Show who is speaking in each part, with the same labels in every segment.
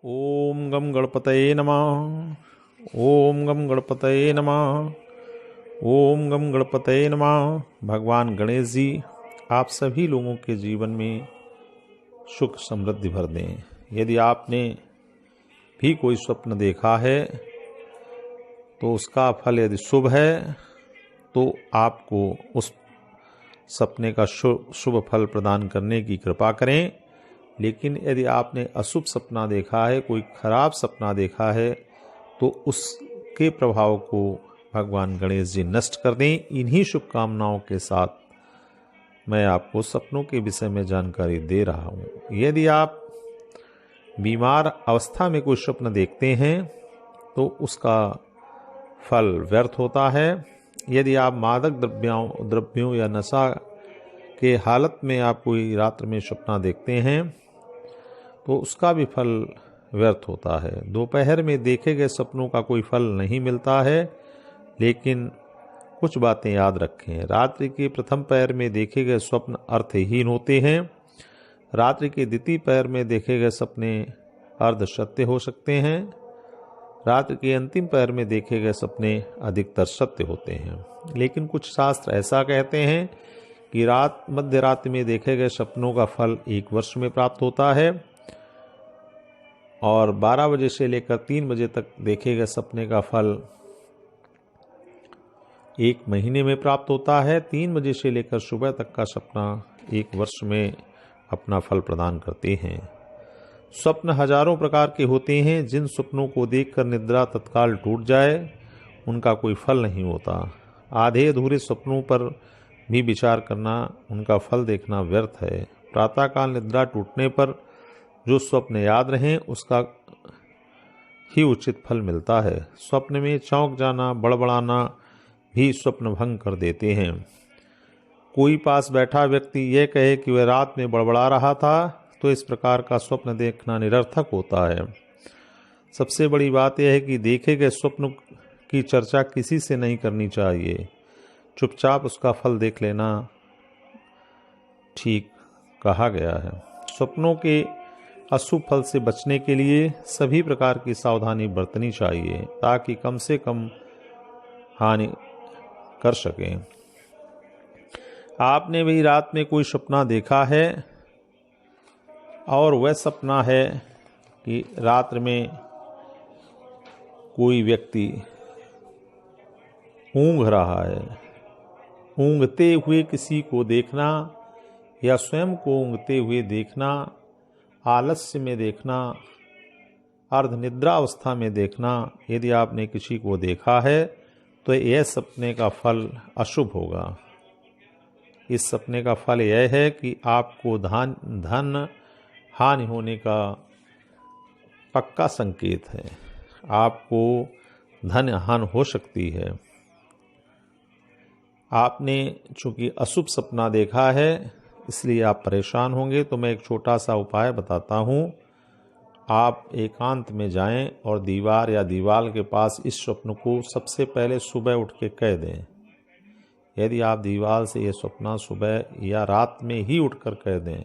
Speaker 1: ओम गम गणपतये नमः। ओम गम गणपतये नमः। ओम गम गणपतये नमः। भगवान गणेश जी आप सभी लोगों के जीवन में सुख समृद्धि भर दें। यदि आपने भी कोई स्वप्न देखा है तो उसका फल यदि शुभ है तो आपको उस सपने का शुभ फल प्रदान करने की कृपा करें। लेकिन यदि आपने अशुभ सपना देखा है, कोई खराब सपना देखा है, तो उसके प्रभाव को भगवान गणेश जी नष्ट कर दें। इन्हीं शुभकामनाओं के साथ मैं आपको सपनों के विषय में जानकारी दे रहा हूँ। यदि आप बीमार अवस्था में कोई स्वप्न देखते हैं तो उसका फल व्यर्थ होता है। यदि आप मादक द्रव्यों या नशा के हालत में आप कोई रात्र में सपना देखते हैं तो उसका भी फल व्यर्थ होता है। दोपहर में देखे गए सपनों का कोई फल नहीं मिलता है, लेकिन कुछ बातें याद रखें। रात्रि के प्रथम पहर में देखे गए स्वप्न अर्थहीन होते हैं। रात्रि के द्वितीय पहर में देखे गए सपने अर्ध सत्य हो सकते हैं। रात्रि के अंतिम पहर में देखे गए सपने अधिकतर सत्य होते हैं। लेकिन कुछ शास्त्र ऐसा कहते हैं कि मध्य रात्रि में देखे गए सपनों का फल 1 वर्ष में प्राप्त होता है और 12 बजे से लेकर 3 बजे तक देखे गए सपने का फल 1 महीने में प्राप्त होता है। 3 बजे से लेकर सुबह तक का सपना 1 वर्ष में अपना फल प्रदान करते हैं। स्वप्न हजारों प्रकार के होते हैं। जिन स्वप्नों को देखकर निद्रा तत्काल टूट जाए उनका कोई फल नहीं होता। आधे अधूरे स्वप्नों पर भी विचार करना, उनका फल देखना व्यर्थ है। प्रातःकाल निद्रा टूटने पर जो स्वप्न याद रहें उसका ही उचित फल मिलता है। स्वप्न में चौंक जाना, बड़बड़ाना भी स्वप्न भंग कर देते हैं। कोई पास बैठा व्यक्ति यह कहे कि वह रात में बड़बड़ा रहा था तो इस प्रकार का स्वप्न देखना निरर्थक होता है। सबसे बड़ी बात यह है कि देखे गए स्वप्न की चर्चा किसी से नहीं करनी चाहिए। चुपचाप उसका फल देख लेना ठीक कहा गया है। स्वप्नों के अशुभ फल से बचने के लिए सभी प्रकार की सावधानी बरतनी चाहिए ताकि कम से कम हानि कर सकें। आपने भी रात में कोई सपना देखा है और वह सपना है कि रात्र में कोई व्यक्ति ऊँघ रहा है। ऊँघते हुए किसी को देखना या स्वयं को ऊँघते हुए देखना, आलस्य में देखना, अर्धनिद्रा अवस्था में देखना, यदि आपने किसी को देखा है तो यह सपने का फल अशुभ होगा। इस सपने का फल यह है कि आपको धन हानि होने का पक्का संकेत है। आपको धन हानि हो सकती है। आपने चूंकि अशुभ सपना देखा है इसलिए आप परेशान होंगे, तो मैं एक छोटा सा उपाय बताता हूँ। आप एकांत में जाएं और दीवार या दीवार के पास इस स्वप्न को सबसे पहले सुबह उठ के कह दें। यदि आप दीवार से यह स्वप्न सुबह या रात में ही उठकर कह दें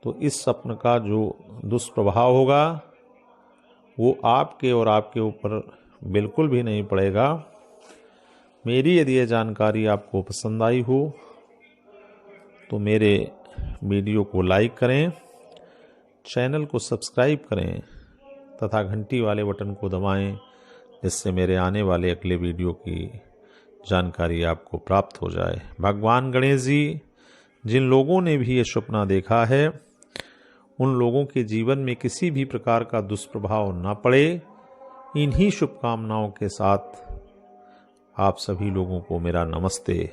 Speaker 1: तो इस स्वप्न का जो दुष्प्रभाव होगा वो आपके और आपके ऊपर बिल्कुल भी नहीं पड़ेगा। मेरी यदि यह जानकारी आपको पसंद आई हो तो मेरे वीडियो को लाइक करें, चैनल को सब्सक्राइब करें तथा घंटी वाले बटन को दबाएं, जिससे मेरे आने वाले अगले वीडियो की जानकारी आपको प्राप्त हो जाए। भगवान गणेश जी जिन लोगों ने भी ये सपना देखा है उन लोगों के जीवन में किसी भी प्रकार का दुष्प्रभाव न पड़े। इन्हीं शुभकामनाओं के साथ आप सभी लोगों को मेरा नमस्ते।